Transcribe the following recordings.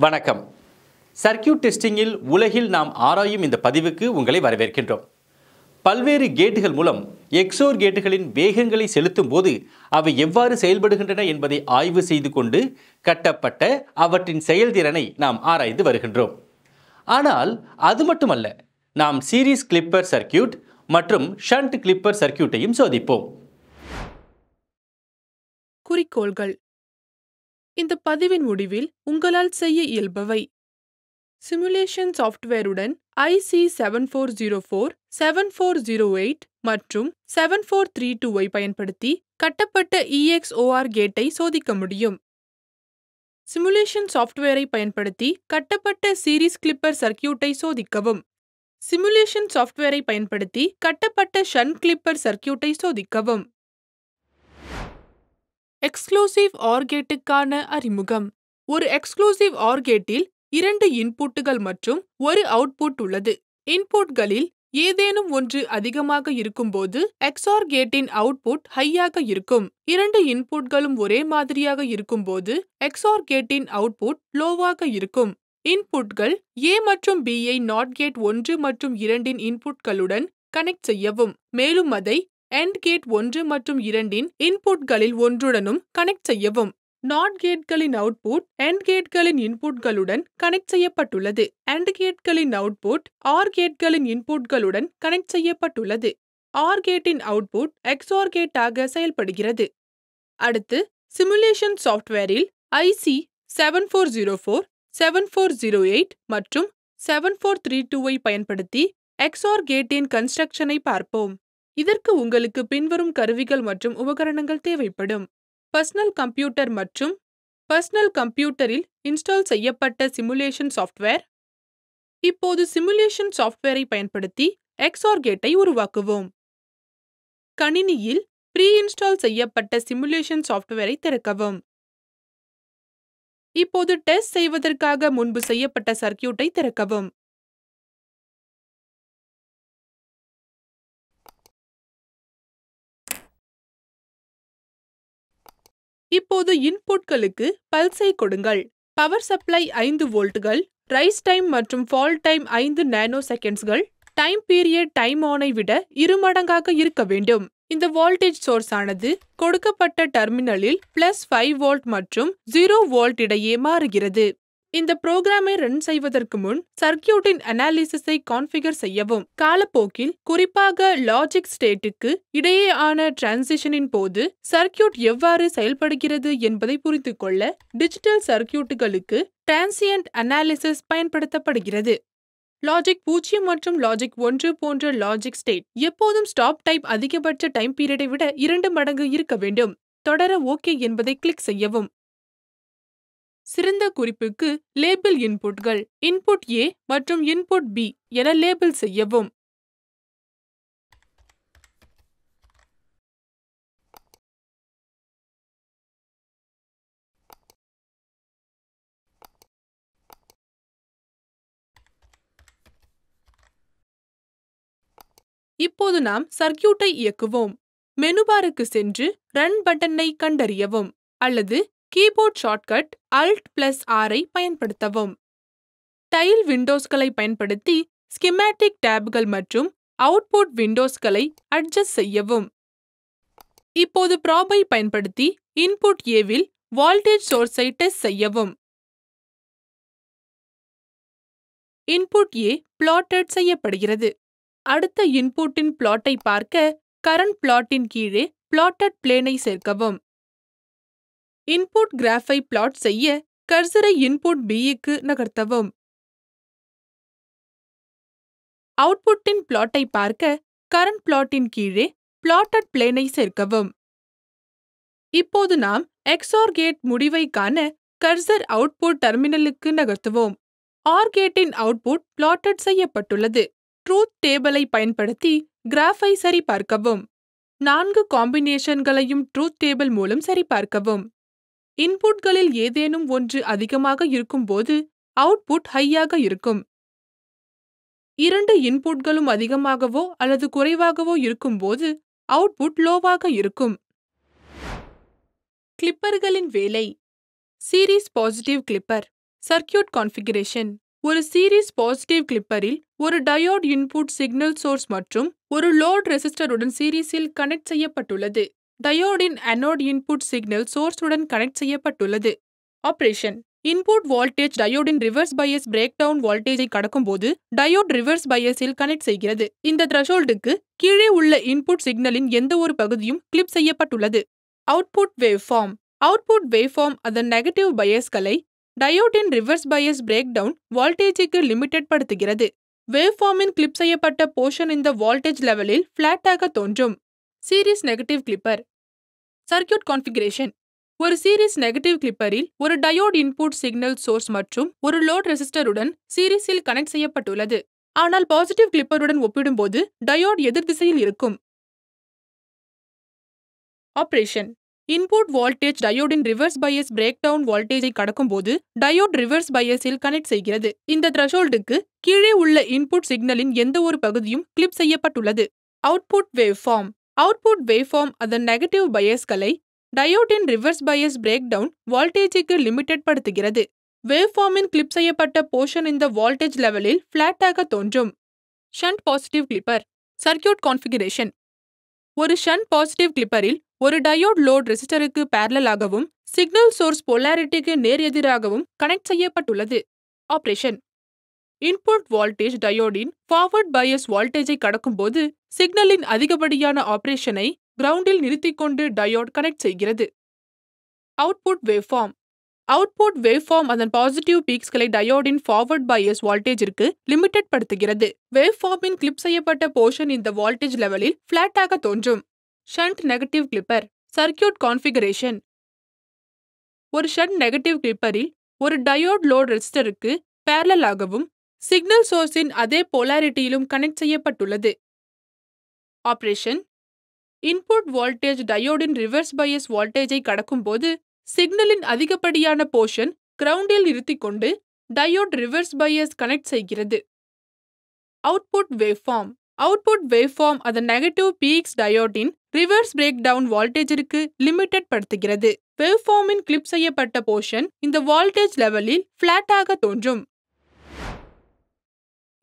வணக்கம். சர்க்யூட் டெஸ்டிங்கில் உலகில் நாம் ஆராயும் இந்த பதிவுக்கு உங்களை வரவேற்கின்றோம். பல்வேறு கேட்டுகள் மூலம் எக்ஸோர் கேட்டுகளின் வேகங்களை செலுத்தும் போது அவை எவ்வாறு செயல்படுகின்றன என்பதை ஆய்வு செய்து கொண்டு கட்டப்பட்ட அவற்றின் செயல்திறனை நாம் ஆராய்ந்து வருகின்றோம். ஆனால் அது மட்டுமல்ல, நாம் சீரிஸ் கிளிப்பர் சர்க்யூட் மற்றும் ஷண்ட் கிளிப்பர் சர்க்யூட்டையும் சோதிப்போம். குறிக்கோள்கள். இந்த பதிவின் முடிவில் உங்களால் செய்ய இயல்பவை: சிமுலேஷன் சாஃப்ட்வேருடன் IC 7404, 7408 மற்றும் 7432 ஐ பயன்படுத்தி கட்டப்பட்ட EXOR கேட்டை சோதிக்க முடியும். சிமுலேஷன் சாஃப்ட்வேரை பயன்படுத்தி கட்டப்பட்ட சீரிஸ் கிளிப்பர் சர்க்யூட்டை சோதிக்கவும். சிமுலேஷன் சாஃப்ட்வேரை பயன்படுத்தி கட்டப்பட்ட ஷண்ட் கிளிப்பர் சர்க்யூட்டை சோதிக்கவும். எக்ஸ்க்ளூசிவ் OR கேட்டுக்கான அறிமுகம். ஒரு எக்ஸ்க்ளூசிவ் OR கேட்டில் 2 இன்புட்டுகள் மற்றும் ஒரு அவுட்புட் உள்ளது. இன்புட்களில் ஏதேனும் ஒன்று அதிகமாக இருக்கும்போது XOR கேட்டின் அவுட்புட் ஹையாக இருக்கும். 2 இன்புட்களும் ஒரே மாதிரியாக இருக்கும்போது XOR கேட்டின் அவுட்புட் லோவாக இருக்கும். இன்புட்கள் A மற்றும் B ஐ NOT கேட் 1 மற்றும் 2 இன் இன்புட்களுடன் கனெக்ட் செய்யவும். மேலும் அதை AND கேட் 1 மற்றும் 2 இன் இன்புட்களில் ஒன்றுடனும் கனெக்ட் செய்யவும். NOT கேட்களின் அவுட்புட் AND கேட்களின் இன்புட்களுடன் கனெக்ட் செய்யப்பட்டுள்ளது. AND கேட்களின் அவுட்புட் OR கேட்களின் இன்புட்களுடன் கனெக்ட் செய்யப்பட்டுள்ளது. OR கேட்டின் அவுட்புட் XOR கேட்டாக செயல்படுகிறது. அடுத்து, சிமுலேஷன் சாஃப்ட்வேரில் IC 7404, 7408 மற்றும் 7432 ஐ பயன்படுத்தி XOR கேட்டின் கன்ஸ்ட்ரக்ஷனை பார்ப்போம். இதற்கு உங்களுக்கு பின்வரும் கருவிகள் மற்றும் உபகரணங்கள் தேவைப்படும்: பர்சனல் கம்ப்யூட்டர் மற்றும் பர்சனல் கம்ப்யூட்டரில் இன்ஸ்டால் செய்யப்பட்ட சிமுலேஷன் சாஃப்ட்வேர். இப்போது சிமுலேஷன் சாஃப்ட்வேரை பயன்படுத்தி XOR கேட்டை உருவாக்குவோம். கணினியில் ப்ரீ இன்ஸ்டால் செய்யப்பட்ட சிமுலேஷன் சாஃப்ட்வேரை திறக்கவும். இப்போது டெஸ்ட் செய்வதற்காக முன்பு செய்யப்பட்ட சர்க்யூட்டை திறக்கவும். இப்போது இன்புட்களுக்கு பல்ஸை கொடுங்கள். பவர் சப்ளை 5 வோல்ட்டுகள், ரைஸ் டைம் மற்றும் ஃபால் டைம் 5 நானோ செகண்ட்ஸ்கள், டைம் பீரியட் டைம் ஆனை விட 2 மடங்காக இருக்க வேண்டும். இந்த வோல்டேஜ் சோர்ஸ் ஆனது கொடுக்கப்பட்ட டெர்மினலில் +5 வோல்ட் மற்றும் 0 வோல்ட் இடையே மாறுகிறது. இந்த புரோகிராமை ரன் செய்வதற்கு முன் சர்க்யூட்டின் அனாலிசிஸை கான்ஃபிகர் செய்யவும். காலப்போக்கில், குறிப்பாக லாஜிக் ஸ்டேட்டுக்கு இடையேயான டிரான்சிஷனின் போது சர்க்யூட் எவ்வாறு செயல்படுகிறது என்பதை புரிந்து கொள்ள டிஜிட்டல் சர்க்யூட்டுகளுக்கு டிரான்சியன்ட் அனாலிசிஸ் பயன்படுத்தப்படுகிறது. லாஜிக் 0 மற்றும் லாஜிக் 1 போன்ற லாஜிக் ஸ்டேட் எப்போதும் ஸ்டாப் டைம் அதிகபட்ச டைம் பீரியடை விட 2 மடங்கு இருக்க வேண்டும். தொடர ஓகே என்பதை கிளிக் செய்யவும். சிறந்த குறிப்புக்கு லேபிள் இன்புட்கள் இன்புட் A மற்றும் இன்புட் B என லேபிள் செய்யவும். இப்போது நாம் சர்க்யூட்டை இயக்குவோம். மெனுபாருக்கு சென்று ரன் பட்டனை கண்டறியவும் அல்லது கீபோர்ட் ஷார்ட்கட் Alt+R ஐ பயன்படுத்தவும். டைல் விண்டோஸ்களை பயன்படுத்தி ஸ்கிமேட்டிக் டேப்கள் மற்றும் அவுட்புட் விண்டோஸ்களை அட்ஜஸ்ட் செய்யவும். இப்போது ப்ராபை பயன்படுத்தி இன்புட் Aவில் வோல்டேஜ் சோர்ஸை டெஸ்ட் செய்யவும். இன்புட் A பிளாட்டட் செய்யப்படுகிறது. அடுத்த இன்புட்டின் பிளாட்டை பார்க்க கரண்ட் பிளாட்டின் கீழே பிளாட்டட் பிளேனை சேர்க்கவும். இன்புட் கிராஃபை பிளாட் செய்ய கர்சரை இன்புட் Bக்கு நகர்த்தவும். அவுட்புட்டின் பிளாட்டை பார்க்க கரண்ட் பிளாட்டின் கீழே பிளாட்டட் பிளேனை சேர்க்கவும். இப்போது நாம் XOR கேட் முடிவை காண கர்சர் அவுட்புட் டெர்மினலுக்கு நகர்த்துவோம். OR கேட்டின் அவுட்புட் பிளாட்டட் செய்யப்பட்டுள்ளது. ட்ரூத் டேபிளை பயன்படுத்தி கிராஃபை சரிபார்க்கவும். 4 காம்பினேஷன்களையும் ட்ரூத் டேபிள் மூலம் சரிபார்க்கவும். இன்புட்களில் ஏதேனும் ஒன்று அதிகமாக இருக்கும்போது அவுட்புட் ஹையாக இருக்கும். 2 இன்புட்களும் அதிகமாகவோ அல்லது குறைவாகவோ இருக்கும்போது அவுட்புட் லோவாக இருக்கும். கிளிப்பர்களின் வேலை. Series positive clipper circuit configuration. ஒரு சீரிஸ் பாசிட்டிவ் கிளிப்பரில் ஒரு டயோட் இன்புட் சிக்னல் சோர்ஸ் மற்றும் ஒரு லோட் ரெசிஸ்டருடன் சீரிஸில் கனெக்ட் செய்யப்பட்டுள்ளது. டயோடின் அனோட் இன்புட் சிக்னல் சோர்ஸுடன் கனெக்ட் செய்யப்பட்டுள்ளது. ஆபரேஷன். இன்புட் வோல்டேஜ் டயோடின் ரிவர்ஸ் பயஸ் பிரேக் டவுன் வோல்டேஜை கடக்கும்போது டயோட் ரிவர்ஸ் பயஸில் கனெக்ட் செய்கிறது. இந்த த்ரெஷோல்டுக்கு கீழே உள்ள இன்புட் சிக்னலின் எந்த ஒரு பகுதியும் கிளிப் செய்யப்பட்டுள்ளது. Output waveform. அவுட்புட் வேவ்ஃபார்ம் அதன் நெகட்டிவ் பயஸ்களை டயோடின் ரிவர்ஸ் பயஸ் பிரேக் டவுன் வோல்டேஜுக்கு லிமிட்டட் படுத்துகிறது. வேவ்ஃபார்மின் கிளிப் செய்யப்பட்ட போர்ஷன் இந்த வோல்டேஜ் லெவலில் ஃபிளாட்டாக தோன்றும். Series negative clipper. Circuit configuration. ஒரு சீரிஸ் நெகட்டிவ் கிளிப்பரில் ஒரு டயோட் இன்புட் சிக்னல் சோர்ஸ் மற்றும் ஒரு லோட் ரெசிஸ்டருடன் சீரிஸில் கனெக்ட் செய்யப்பட்டுள்ளது. ஆனால் பாசிட்டிவ் கிளிப்பருடன் ஒப்பிடும்போது டயோட் எதிர் திசையில் இருக்கும். ஆபரேஷன். இன்புட் வோல்டேஜ் டயோடின் ரிவர்ஸ் பயஸ் பிரேக் டவுன் வோல்டேஜை கடக்கும்போது டயோட் ரிவர்ஸ் பயஸில் கனெக்ட் செய்கிறது. இந்த த்ரெஷோல்டுக்கு கீழே உள்ள இன்புட் சிக்னலின் எந்த ஒரு பகுதியும் கிளிப் செய்யப்பட்டுள்ளது. Output waveform. அவுட்புட் வேவ்ஃபார்ம் அதன் நெகட்டிவ் பயஸ்களை டயோடின் ரிவர்ஸ் பயஸ் பிரேக் டவுன் வோல்டேஜுக்கு லிமிட்டட் படுத்துகிறது. வேவ்ஃபார்மின் கிளிப் செய்யப்பட்ட போர்ஷன் இந்த வோல்டேஜ் லெவலில் ஃபிளாட்டாக தோன்றும். Shunt positive clipper. Circuit configuration. ஒரு ஷண்ட் பாசிட்டிவ் கிளிப்பரில் ஒரு டயோட் லோட் ரெசிஸ்டருக்கு பேரலலாகவும் சிக்னல் சோர்ஸ் போலாரிட்டிக்கு நேர் எதிராகவும் கனெக்ட் செய்யப்பட்டுள்ளது. ஆபரேஷன். இன்புட் வோல்டேஜ் டயோடின் ஃபார்வர்ட் பயஸ் வோல்டேஜை கடக்கும்போது சிக்னலின் அதிகப்படியான ஆபரேஷனை கிரவுண்டில் நிறுத்திக்கொண்டு டயோட் கனெக்ட் செய்கிறது. Output waveform. அவுட்புட் வேவ்ஃபார்ம் அதன் பாசிட்டிவ் பீக்ஸ்களை டயோடின் ஃபார்வர்ட் பயஸ் வோல்டேஜிற்கு லிமிட்டட் படுத்துகிறது. வேவ்ஃபார்மின் கிளிப் செய்யப்பட்ட போர்ஷன் இந்த வோல்டேஜ் லெவலில் ஃபிளாட்டாக தோன்றும். Shunt negative clipper. Circuit configuration. ஒரு ஷண்ட் நெகட்டிவ் கிளிப்பரில் ஒரு டயோட் லோட் ரெசிஸ்டருக்கு பேரலலாகவும் சிக்னல் சோர்ஸின் அதே போலாரிட்டியிலும் கனெக்ட் செய்யப்பட்டுள்ளது. ஆபரேஷன். இன்புட் வோல்டேஜ் டயோடின் ரிவர்ஸ் பயஸ் வோல்டேஜை கடக்கும்போது சிக்னலின் அதிகப்படியான போர்ஷன் கிரவுண்டில் நிறுத்திக்கொண்டு டயோட் ரிவர்ஸ் பயஸ் கனெக்ட் செய்கிறது. Output waveform. அவுட்புட் வேவ்ஃபார்ம் அதன் நெகட்டிவ் பீக்ஸ் டயோடின் ரிவர்ஸ் பிரேக் டவுன் வோல்டேஜிற்கு லிமிட்டட் படுத்துகிறது. வேவ்ஃபார்மின் கிளிப் செய்யப்பட்ட போர்ஷன் இந்த வோல்டேஜ் லெவலில் ஃபிளாட்டாக தோன்றும்.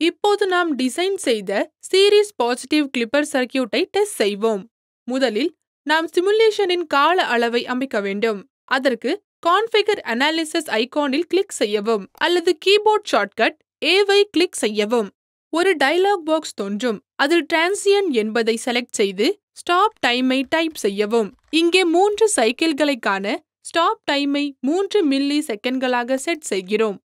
இப்போது நாம் டிசைன் செய்த சீரிஸ் பாசிட்டிவ் கிளிப்பர் சர்க்யூட்டை டெஸ்ட் செய்வோம். முதலில் நாம் சிமுலேஷனின் கால அளவை அமைக்க வேண்டும். அதற்கு கான்ஃபிகர் அனாலிசிஸ் ஐகானில் கிளிக் செய்யவும் அல்லது கீபோர்ட் ஷார்ட்கட் ஏவை கிளிக் செய்யவும். ஒரு டயலாக் பாக்ஸ் தோன்றும். அதில் டிரான்சியன்ட் என்பதை செலக்ட் செய்து ஸ்டாப் டைமை டைப் செய்யவும். இங்கே 3 சைக்கிள்களை காண ஸ்டாப் டைமை 3 மில்லி செகண்ட்களாக செட் செய்கிறோம்.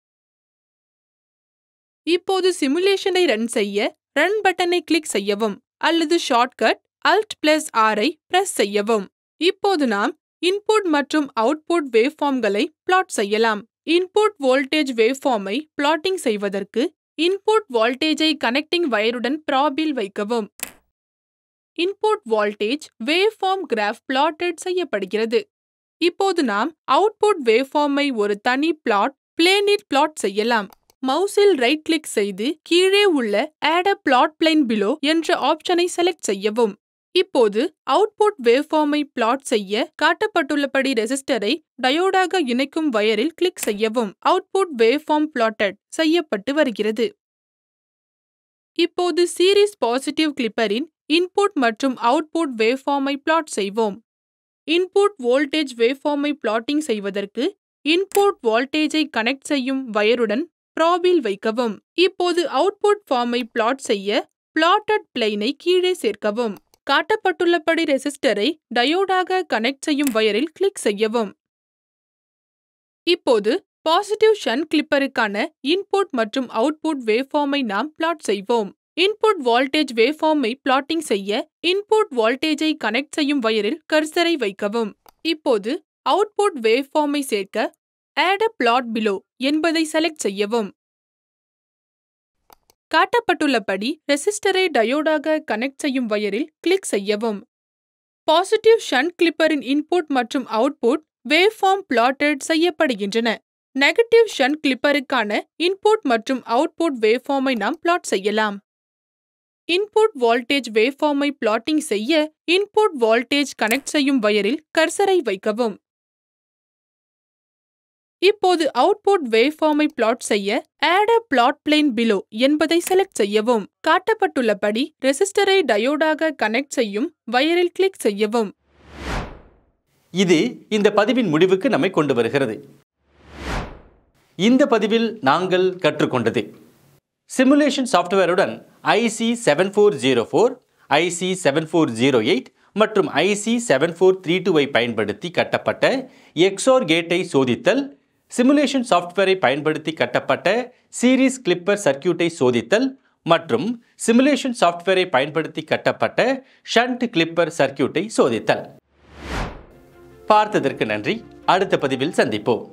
இப்போது சிமுலேஷனை ரன் செய்ய ரன் பட்டனை கிளிக் செய்யவும் அல்லது ஷார்ட்கட் Alt+R ஐ பிரஸ் செய்யவும். இப்போது நாம் இன்புட் மற்றும் அவுட்புட் வேவ்ஃபார்ம்களை பிளாட் செய்யலாம். இன்புட் வோல்டேஜ் வேவ்ஃபார்மை பிளாட்டிங் செய்வதற்கு இன்புட் வோல்டேஜை கனெக்டிங் வயருடன் ப்ராபில் வைக்கவும். Input voltage waveform graph blotted செய்யப்படுகிறது. இப்போது நாம் அவுட்புட் வேவ்ஃபார்மை ஒரு தனி பிளேனில் பிளாட் செய்யலாம். மவுஸில் ரைட் கிளிக் செய்து கீழே உள்ள add a flat plane below என்ற ஆப்ஷனை செலக்ட் செய்யவும். இப்போது அவுட்புட் வேவ்ஃபார்மை பிளாட் செய்ய காட்டப்பட்டுள்ளபடி ரெசிஸ்டரை டயோடாக இணைக்கும் வயரில் கிளிக் செய்யவும். அவுட்புட் வேவ்ஃபார்ம் பிளாட்டட் செய்யப்பட்டு வருகிறது. இப்போது சீரிஸ் பாசிட்டிவ் கிளிப்பரின் இன்புட் மற்றும் அவுட்புட் வேவ்ஃபார்மை பிளாட் செய்வோம். இன்புட் வோல்டேஜ் வேவ்ஃபார்மை பிளாட்டிங் செய்வதற்கு இன்புட் வோல்டேஜை கனெக்ட் செய்யும் வயருடன் ப்ராபில் வைக்கவும். இப்போது அவுட்புட் ஃபார்மை பிளாட் செய்ய பிளாட்டட் பிளேனை கீழே சேர்க்கவும். காட்டப்பட்டுள்ளபடி ரெசிஸ்டரை டயோடாக கனெக்ட் செய்யும் வயரில் கிளிக் செய்யவும். இப்போது பாசிட்டிவ் ஷண்ட் கிளிப்பருக்கான இன்புட் மற்றும் அவுட்புட் வேவ்ஃபார்மை நாம் பிளாட் செய்வோம். இன்புட் வோல்டேஜ் வேவ்ஃபார்மை பிளாட்டிங் செய்ய இன்புட் வோல்டேஜை கனெக்ட் செய்யும் வயரில் கர்சரை வைக்கவும். இப்போது அவுட்புட் வேவ்ஃபார்மை சேர்க்க ஆட் அ பிளாட் பிலோ என்பதை செலக்ட் செய்யவும். காட்டப்பட்டுள்ளபடி ரெசிஸ்டரை டயோடாக கனெக்ட் செய்யும் வயரில் கிளிக் செய்யவும். பாசிட்டிவ் ஷண்ட் கிளிப்பரின் இன்புட் மற்றும் அவுட்புட் வேவ்ஃபார்ம் பிளாட்டட் செய்யப்படுகின்றன. நெகட்டிவ் ஷண்ட் கிளிப்பருக்கான இன்புட் மற்றும் அவுட்புட் வேவ்ஃபார்மை நாம் பிளாட் செய்யலாம். இன்புட் வோல்டேஜ் வேவ்ஃபார்மை பிளாட்டிங் செய்ய இன்புட் வோல்டேஜ் கனெக்ட் செய்யும் வயரில் கர்சரை வைக்கவும். இப்போது அவுட்புட் வேவ்ஃபார்மை பிளாட் செய்ய Add a plot plane below என்பதை செலக்ட் செய்யவும். காட்டப்பட்டுள்ளபடி ரெசிஸ்டரை டயோடாக கனெக்ட் செய்யும் வயரில் கிளிக் செய்யவும். இது இந்த பதிவின் முடிவுக்கு நம்மை கொண்டு வருகிறது. இந்த பதிவில் நாங்கள் கற்றுக்கொண்டது சிமுலேஷன் சாஃப்ட்வேருடன் IC7404, IC7408 மற்றும் IC7432 பயன்படுத்தி கட்டப்பட்ட XOR கேட்டை சோதித்தல், சிமுலேஷன் சாஃப்ட்வேரை பயன்படுத்தி கட்டப்பட்ட சீரிஸ் கிளிப்பர் சர்க்யூட்டை சோதித்தல் மற்றும் சிமுலேஷன் சாஃப்ட்வேரை பயன்படுத்தி கட்டப்பட்ட ஷண்ட் கிளிப்பர் சர்க்யூட்டை சோதித்தல். பார்த்ததற்கு நன்றி. அடுத்த பதிவில் சந்திப்போம்.